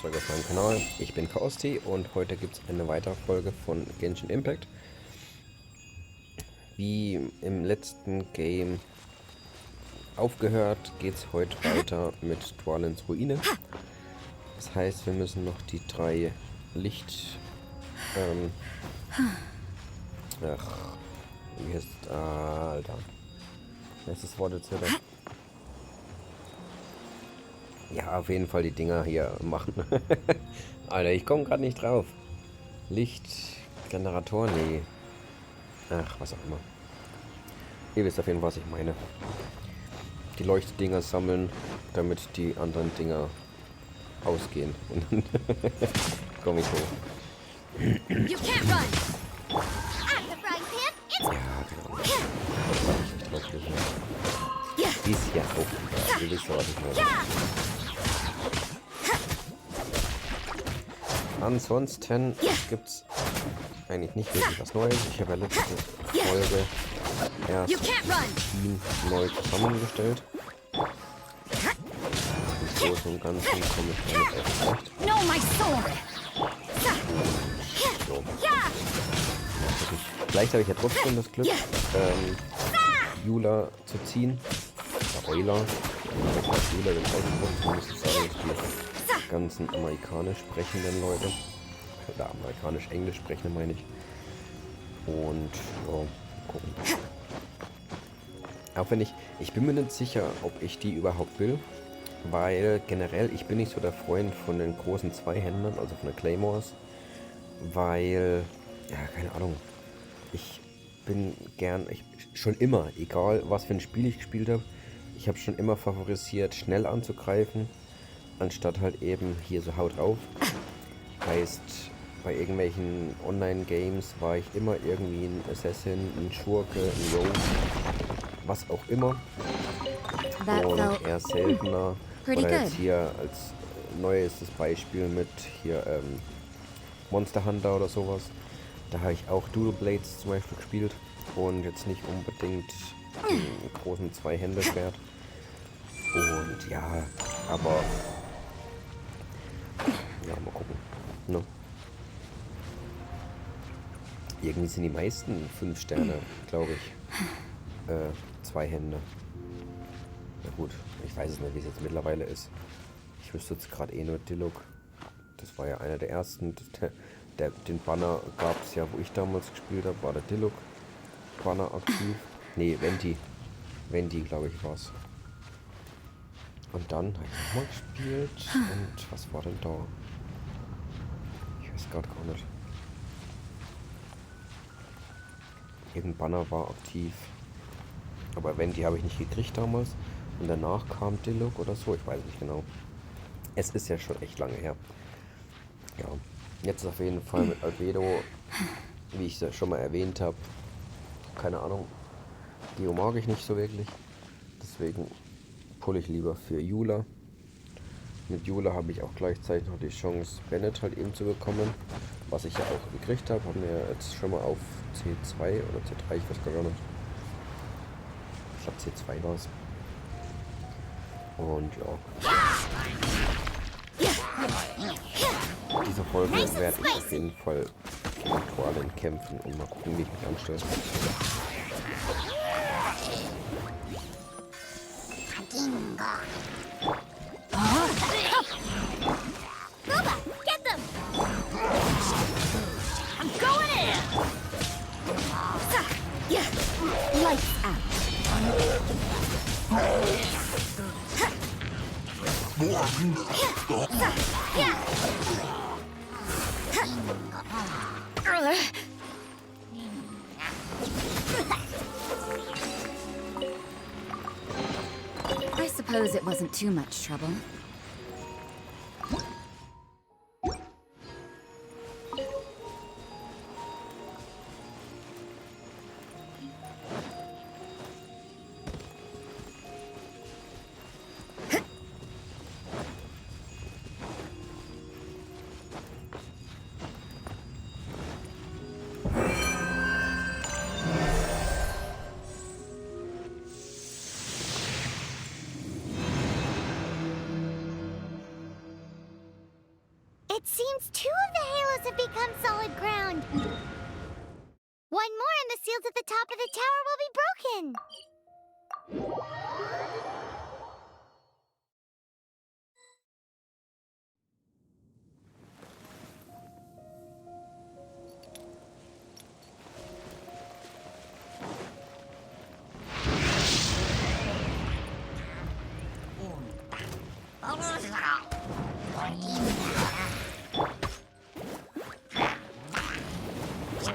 zurück auf meinem Kanal. Ich bin Kausti und heute gibt es eine weitere Folge von Genshin Impact. Wie im letzten Game aufgehört, geht es heute weiter mit Dwalins Ruine. Das heißt, wir müssen noch die drei Licht... wie heißt... Alter. Wie heißt das Wort jetzt wieder? Ja, auf jeden Fall die Dinger hier machen. Alter, ich komme gerade nicht drauf. Lichtgeneratoren, nee. Ach, was auch immer. Ihr wisst auf jeden Fall, was ich meine. Die Leuchtdinger sammeln, damit die anderen Dinger ausgehen. Und dann komme ich hoch. Ja, genau. Ist ja auch. Ihr wisst, was ich meine. Ansonsten gibt's eigentlich nicht wirklich was Neues. Ich habe ja letzte Folge erst das Team neu zusammengestellt. Im Großen und Ganzen komme ich damit echt recht. So. Vielleicht habe ich ja trotzdem das Glück, Jula zu ziehen. Oder Euler. Jula wird ausgebrochen. Ich muss sagen, die ganzen amerikanisch sprechenden Leute. Oder amerikanisch-englisch sprechende meine ich. Und ja, gucken. Auch wenn ich bin mir nicht sicher, ob ich die überhaupt will. Weil generell, ich bin nicht so der Freund von den großen Zweihändern, also von den Claymores. Weil, ja, keine Ahnung. Ich bin gern, schon immer, egal was für ein Spiel ich gespielt habe, ich habe schon immer favorisiert, schnell anzugreifen, anstatt halt eben hier so Haut drauf. Heißt, bei irgendwelchen Online-Games war ich immer irgendwie ein Assassin, ein Schurke, ein Rogue, was auch immer. Und eher seltener. Oder jetzt hier als neuestes Beispiel mit hier Monster Hunter oder sowas. Da habe ich auch Dual Blades zum Beispiel gespielt und jetzt nicht unbedingt einen großen Zwei-Hände-Schwert. Und ja, aber ja, mal gucken. No. Irgendwie sind die meisten 5 Sterne, glaube ich, zwei Hände. Na gut, ich weiß es nicht, wie es jetzt mittlerweile ist. Ich wüsste jetzt gerade eh nur Diluc. Das war ja einer der ersten. Den Banner gab es ja, wo ich damals gespielt habe, war der Diluc Banner aktiv. Nee, Venti, glaube ich, war es. Und dann habe ich nochmal gespielt. Und was war denn da? Ich weiß gerade gar nicht. Irgendein Banner war aktiv. Aber Venti habe ich nicht gekriegt damals. Und danach kam Diluc oder so, ich weiß nicht genau. Es ist ja schon echt lange her. Ja, jetzt auf jeden Fall mit Albedo, wie ich es schon mal erwähnt habe. Keine Ahnung, Dio mag ich nicht so wirklich. Deswegen pulle ich lieber für Jula. Mit Jula habe ich auch gleichzeitig noch die Chance, Bennett halt eben zu bekommen. Was ich ja auch gekriegt habe, haben wir jetzt schon mal auf C2 oder C3, ich weiß gar nicht. Ich glaube C2 war es. Und ja. Diese Folge werde ich auf jeden Fall gegen Dwalin kämpfen und mal gucken, wie ich mich anstelle. I suppose it wasn't too much trouble. It seems 2 of the halos have become solid ground. One more and the seals at the top of the tower will be broken.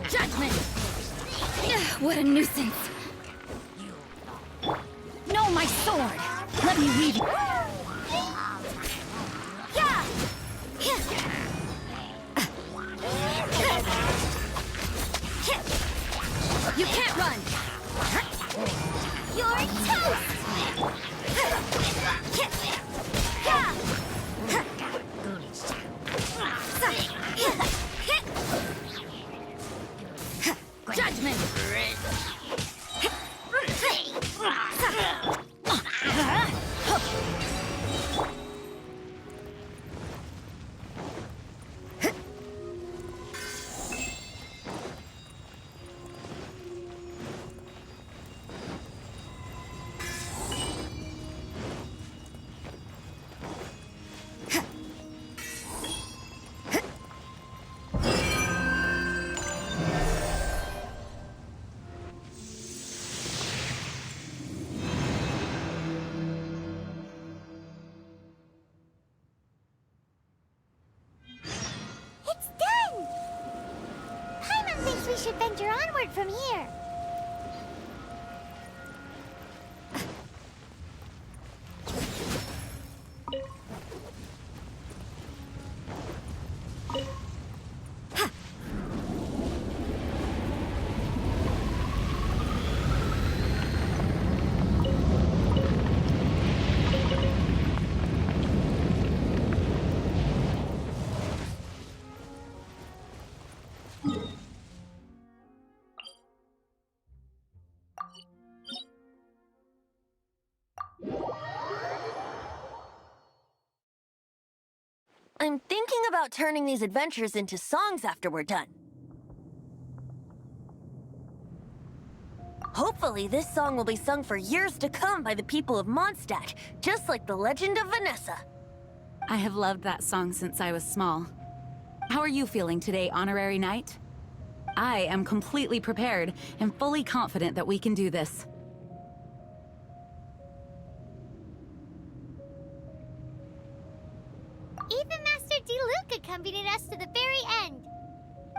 Judgment! What a nuisance! No, my sword! Let me weave it. Yeah! You can't run! You're toast! Yeah! Judgment! It's done! Paimon thinks we should venture onward from here. I'm thinking about turning these adventures into songs after we're done. Hopefully, this song will be sung for years to come by the people of Mondstadt, just like the legend of Vanessa. I have loved that song since I was small. How are you feeling today, Honorary Knight? I am completely prepared and fully confident that we can do this. Even Master Diluc accompanied us to the very end,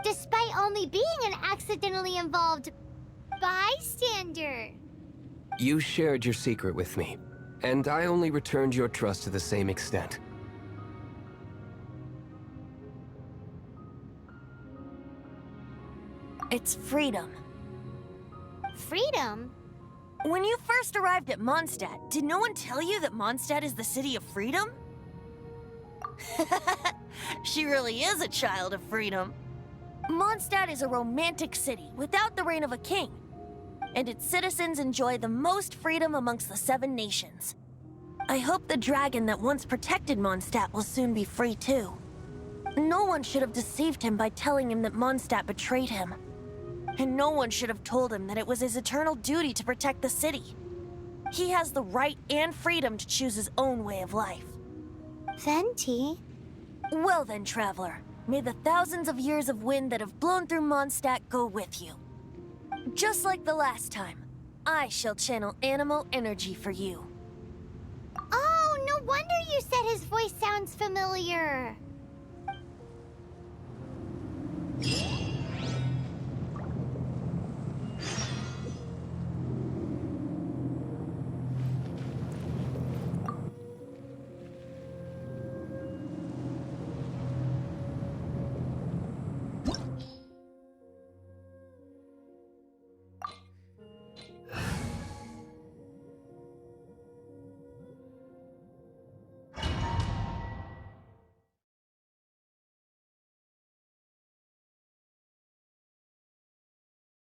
despite only being an accidentally involved bystander. You shared your secret with me, and I only returned your trust to the same extent. It's freedom. Freedom? When you first arrived at Mondstadt, did no one tell you that Mondstadt is the city of freedom? She really is a child of freedom. Mondstadt is a romantic city without the reign of a king, and its citizens enjoy the most freedom amongst the 7 nations. I hope the dragon that once protected Mondstadt will soon be free too. No one should have deceived him by telling him that Mondstadt betrayed him. And no one should have told him that it was his eternal duty to protect the city. He has the right and freedom to choose his own way of life. Venti? Well then, traveler, may the thousands of years of wind that have blown through Mondstadt go with you. Just like the last time, I shall channel animal energy for you. Oh, no wonder you said his voice sounds familiar.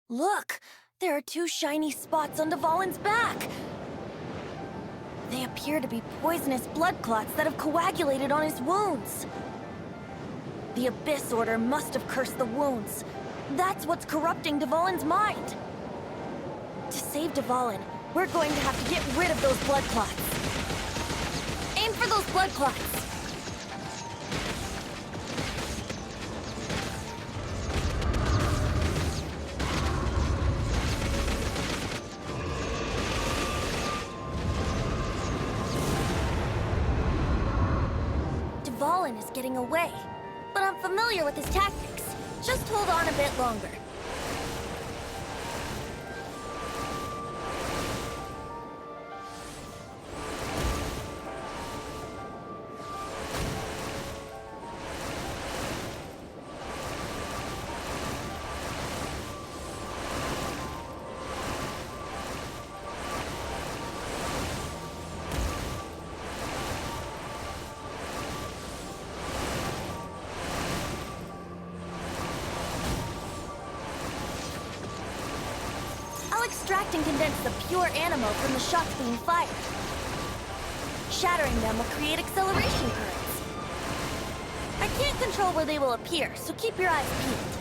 Look! There are 2 shiny spots on Dvalin's back! They appear to be poisonous blood clots that have coagulated on his wounds. The Abyss Order must have cursed the wounds. That's what's corrupting Dvalin's mind. To save Dvalin, we're going to have to get rid of those blood clots. Aim for those blood clots. Dvalin is getting away, but I'm familiar with his tactics. Just hold on a bit longer. I'll extract and condense the pure animal from the shots being fired. Shattering them will create acceleration currents. I can't control where they will appear, so keep your eyes peeled.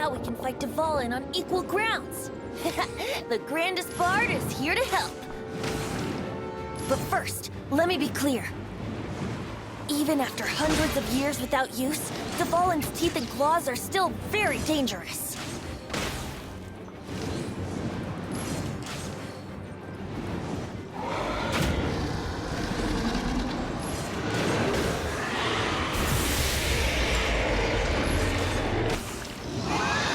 Now we can fight Dvalin on equal grounds. The grandest bard is here to help. But first, let me be clear. Even after hundreds of years without use, Dvalin's teeth and claws are still very dangerous.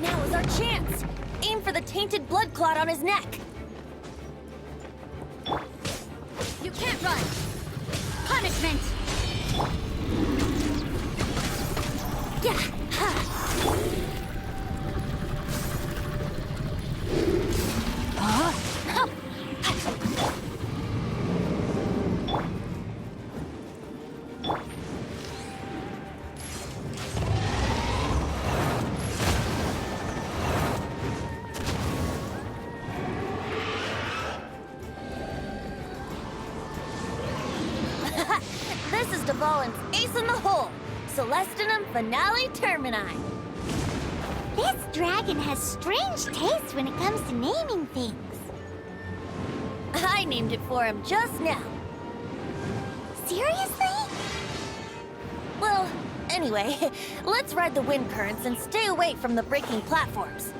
Now is our chance! Aim for the tainted blood clot on his neck. You can't run! Punishment! Yeah! Ha! This is Dvalin's ace in the hole! Celestinum Finale Termini! This dragon has strange taste when it comes to naming things. I named it for him just now. Seriously? Well, anyway, let's ride the wind currents and stay away from the breaking platforms.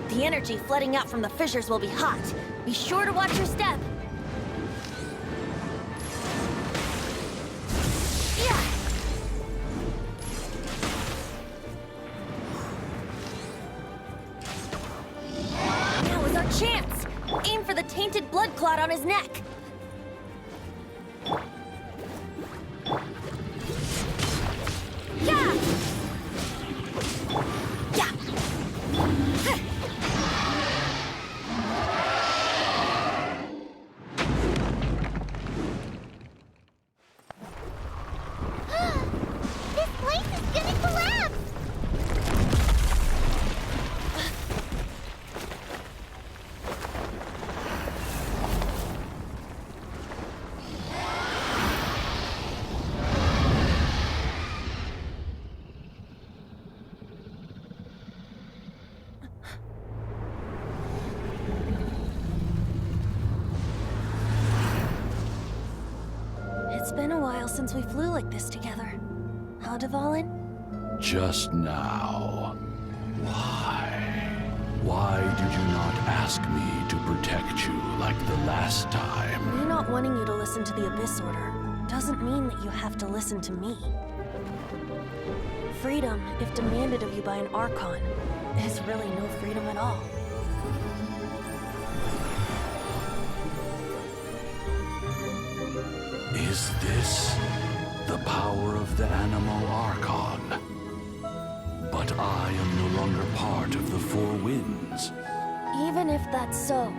The energy flooding out from the fissures will be hot. Be sure to watch your step. Yeah! Now is our chance! Aim for the tainted blood clot on his neck. Yeah! Yeah! This place is gonna collapse! It's been a while since we flew like this together. Huh, Dvalin? Just now. Why? Why did you not ask me to protect you like the last time? Me not wanting you to listen to the Abyss Order doesn't mean that you have to listen to me. Freedom, if demanded of you by an Archon, is really no freedom at all. Is this the power of the Animo Archon? But I am no longer part of the Four Winds. Even if that's so,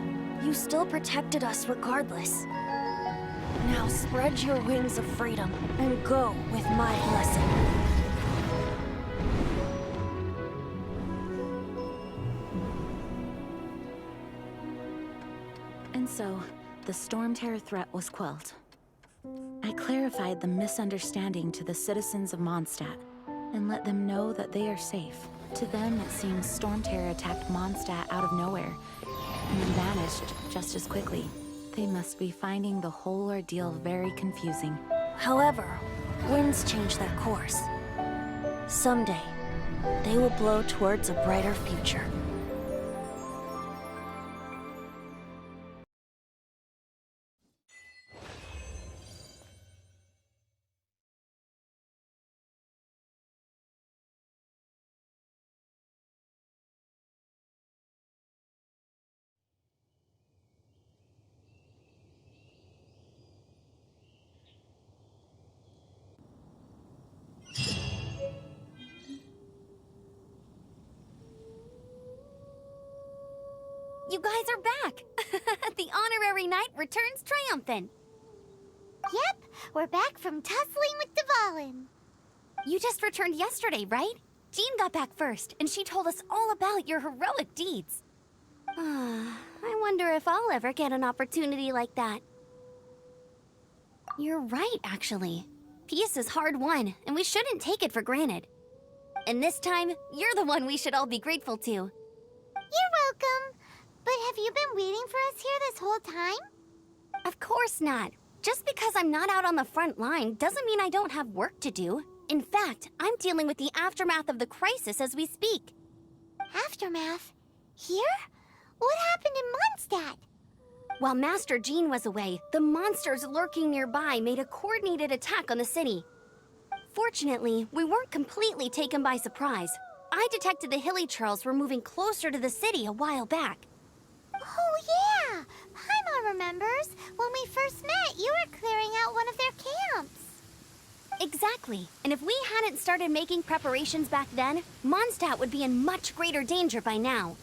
you still protected us regardless. Now spread your wings of freedom and go with my blessing. And so, the Storm Terror threat was quelled. I clarified the misunderstanding to the citizens of Mondstadt, and let them know that they are safe. To them, it seems Storm Terror attacked Mondstadt out of nowhere, and then vanished just as quickly. They must be finding the whole ordeal very confusing. However, winds change their course. Someday, they will blow towards a brighter future. You guys are back! The honorary knight returns triumphant. Yep, we're back from tussling with Dvalin. You just returned yesterday, right? Jean got back first, and she told us all about your heroic deeds. I wonder if I'll ever get an opportunity like that. You're right, actually. Peace is hard won, and we shouldn't take it for granted. And this time, you're the one we should all be grateful to. You're welcome. But have you been waiting for us here this whole time? Of course not. Just because I'm not out on the front line doesn't mean I don't have work to do. In fact, I'm dealing with the aftermath of the crisis as we speak. Aftermath? Here? What happened in Mondstadt? While Master Jean was away, the monsters lurking nearby made a coordinated attack on the city. Fortunately, we weren't completely taken by surprise. I detected the Hilly Churls were moving closer to the city a while back. Oh yeah! Paimon remembers. When we first met, you were clearing out one of their camps. Exactly. And if we hadn't started making preparations back then, Mondstadt would be in much greater danger by now.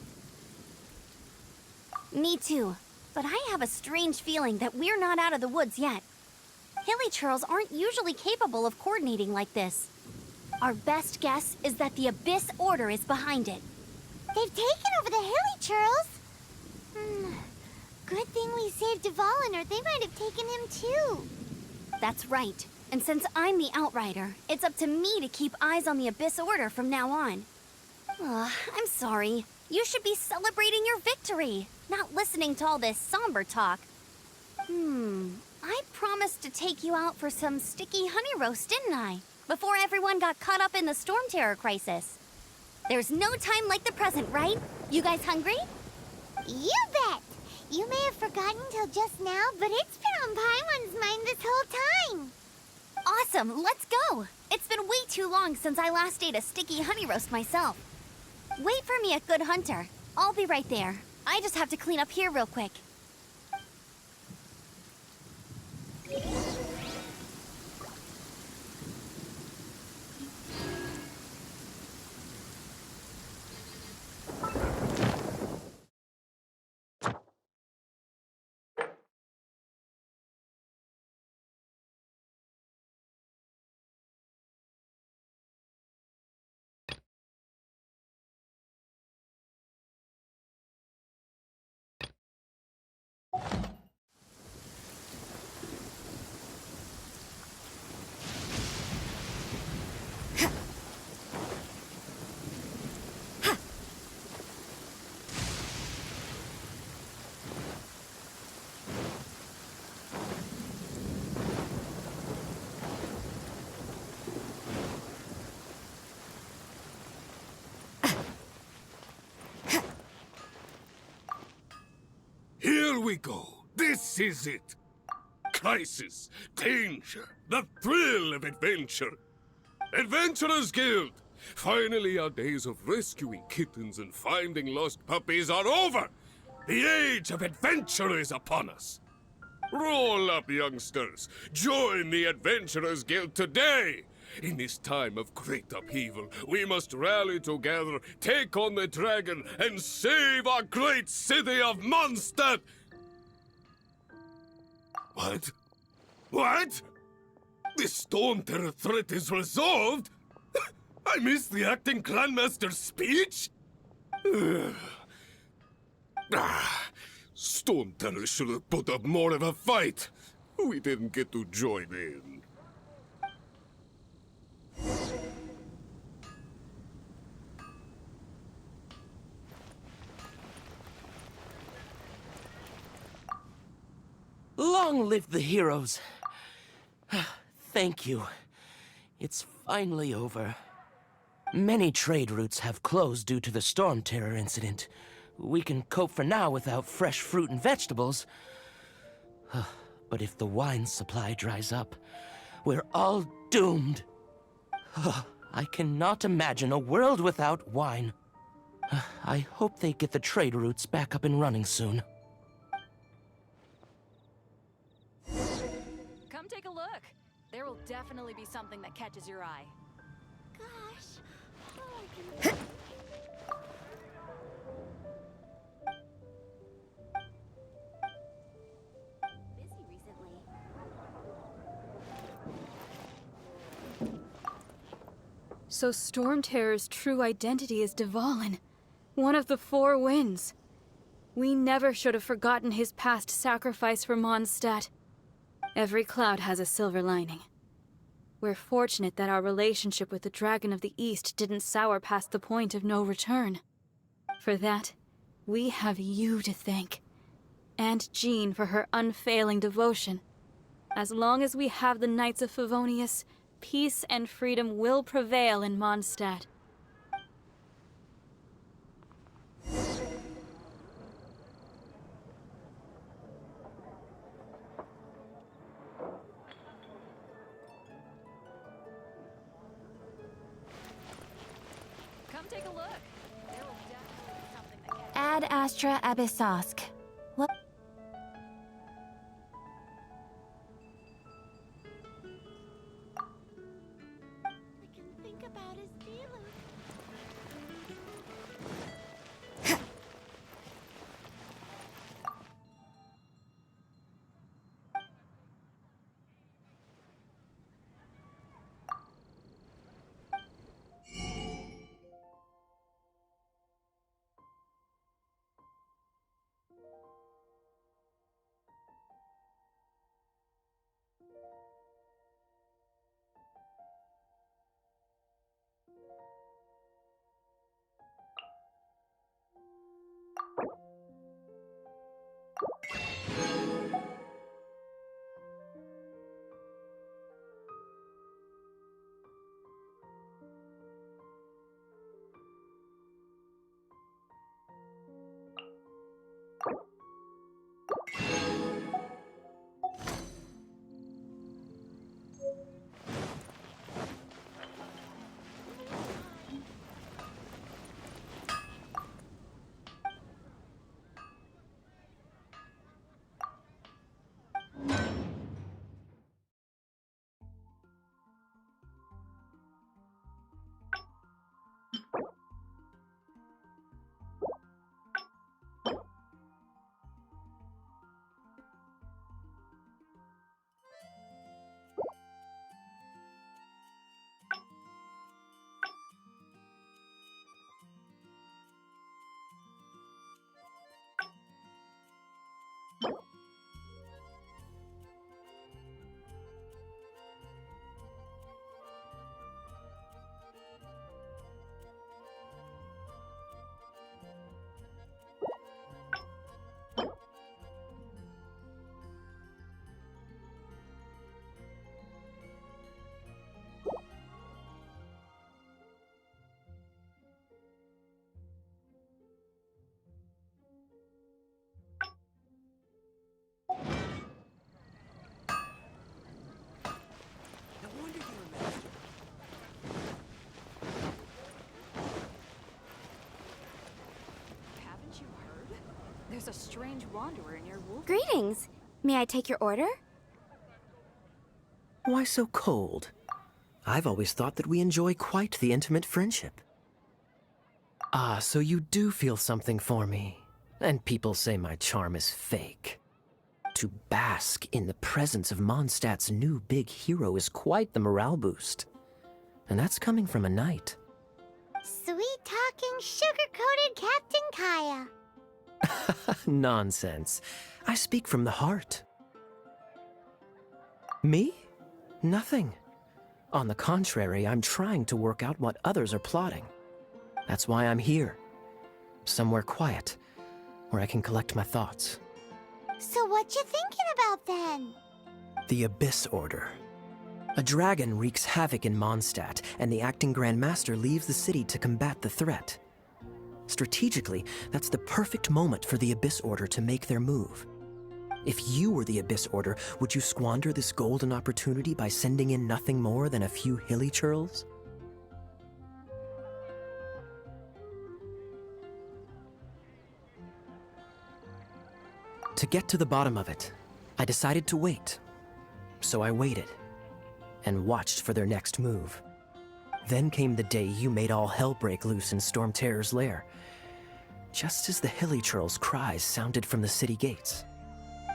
Me too. But I have a strange feeling that we're not out of the woods yet. Hilly Churls aren't usually capable of coordinating like this. Our best guess is that the Abyss Order is behind it. They've taken over the Hilly Churls? Good thing we saved Dvalin, or they might have taken him too. That's right. And since I'm the Outrider, it's up to me to keep eyes on the Abyss Order from now on. I'm sorry. You should be celebrating your victory, not listening to all this somber talk. I promised to take you out for some sticky honey roast, didn't I? Before everyone got caught up in the storm terror crisis. There's no time like the present, right? You guys hungry? You bet! You may have forgotten till just now, but it's been on Paimon's mind this whole time. Awesome, let's go! It's been way too long since I last ate a sticky honey roast myself. Wait for me at Good Hunter. I'll be right there. I just have to clean up here real quick. Here we go. This is it. Crisis, danger, the thrill of adventure. Adventurers Guild! Finally, our days of rescuing kittens and finding lost puppies are over! The age of adventure is upon us! Roll up, youngsters! Join the Adventurers Guild today! In this time of great upheaval, we must rally together, take on the dragon, and save our great city of Mondstadt! What? What? The Storm Terror threat is resolved? I missed the acting clanmaster's speech? Storm Terror should have put up more of a fight. We didn't get to join in. Long live the heroes. Thank you. It's finally over. Many trade routes have closed due to the Storm Terror incident. We can cope for now without fresh fruit and vegetables. But if the wine supply dries up, we're all doomed. I cannot imagine a world without wine. I hope they get the trade routes back up and running soon. Come take a look. There will definitely be something that catches your eye. Gosh. Busy recently. So Storm Terror's true identity is Dvalin, one of the four winds. We never should have forgotten his past sacrifice for Mondstadt. Every cloud has a silver lining. We're fortunate that our relationship with the Dragon of the East didn't sour past the point of no return. For that, we have you to thank. And Jean for her unfailing devotion. As long as we have the Knights of Favonius, peace and freedom will prevail in Mondstadt. Come take a look. There will definitely be something that Ad Astra Abyssosk. What? I can think about his dealer. haven't you heard? There's a strange wanderer in your wolf. Greetings. May I take your order? Why so cold? I've always thought that we enjoy quite the intimate friendship. Ah, so you do feel something for me. And people say my charm is fake. To bask in the presence of Mondstadt's new big hero is quite the morale boost. And that's coming from a knight. Sweet-talking, sugar-coated Captain Kaya. Nonsense. I speak from the heart. Me? Nothing. On the contrary, I'm trying to work out what others are plotting. That's why I'm here. Somewhere quiet, where I can collect my thoughts. So what you thinking about then? The Abyss Order. A dragon wreaks havoc in Mondstadt, and the acting Grand Master leaves the city to combat the threat. Strategically, that's the perfect moment for the Abyss Order to make their move. If you were the Abyss Order, would you squander this golden opportunity by sending in nothing more than a few hilly churls? To get to the bottom of it, I decided to wait. So I waited, and watched for their next move. Then came the day you made all hell break loose in Storm Terror's lair, just as the hilly churl's cries sounded from the city gates.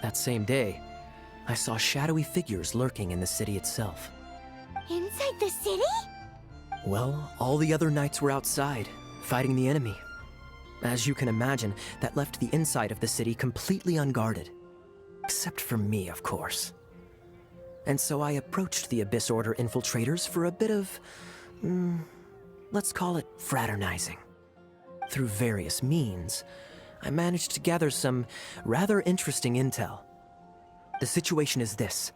That same day, I saw shadowy figures lurking in the city itself. Inside the city? Well, all the other knights were outside, fighting the enemy. As you can imagine, that left the inside of the city completely unguarded. Except for me, of course. And so I approached the Abyss Order infiltrators for a bit of, let's call it fraternizing. Through various means, I managed to gather some rather interesting intel. The situation is this.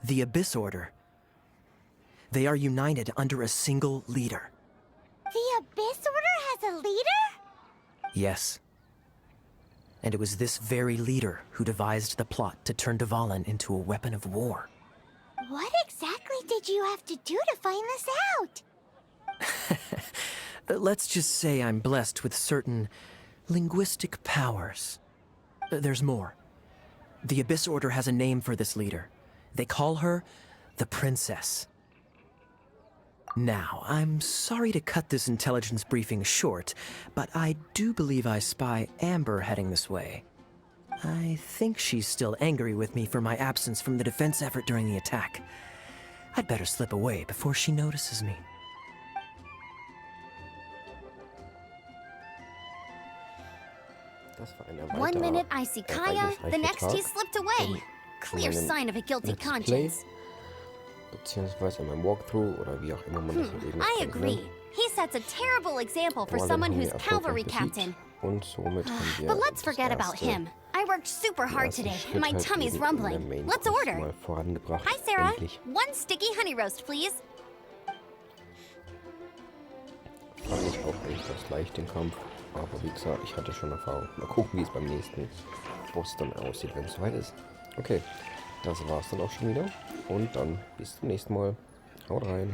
The Abyss Order, they are united under a single leader. The Abyss Order has a leader? Yes. And it was this very leader who devised the plot to turn Dvalin into a weapon of war. What exactly did you have to do to find this out? Let's just say I'm blessed with certain linguistic powers. There's more. The Abyss Order has a name for this leader. They call her the Princess. Now, I'm sorry to cut this intelligence briefing short, but I do believe I spy Amber heading this way. I think she's still angry with me for my absence from the defense effort during the attack. I'd better slip away before she notices me. One minute I see Kaya, the next he slipped away. Clear sign of a guilty conscience. Beziehungsweise in meinem Walkthrough oder wie auch immer man das eben I nennt, agree. He sets a terrible example for Dvalin someone haben who's wir cavalry erfolgreich captain. besiegt und somit haben wir But let's das forget about erste- him. I worked super hard ersten today, Schritt and my halt tummy's eben in der rumbling. Main Let's Quest order. mal vorangebracht. Hi, Sarah. Endlich. One sticky honey roast, please. Fand ich auch echt ganz leicht den Kampf. Aber wie gesagt, ich hatte schon Erfahrung. Mal gucken, wie es beim nächsten Boss dann aussieht, wenn es soweit ist. Okay, das war's dann auch schon wieder. Und dann bis zum nächsten Mal. Haut rein.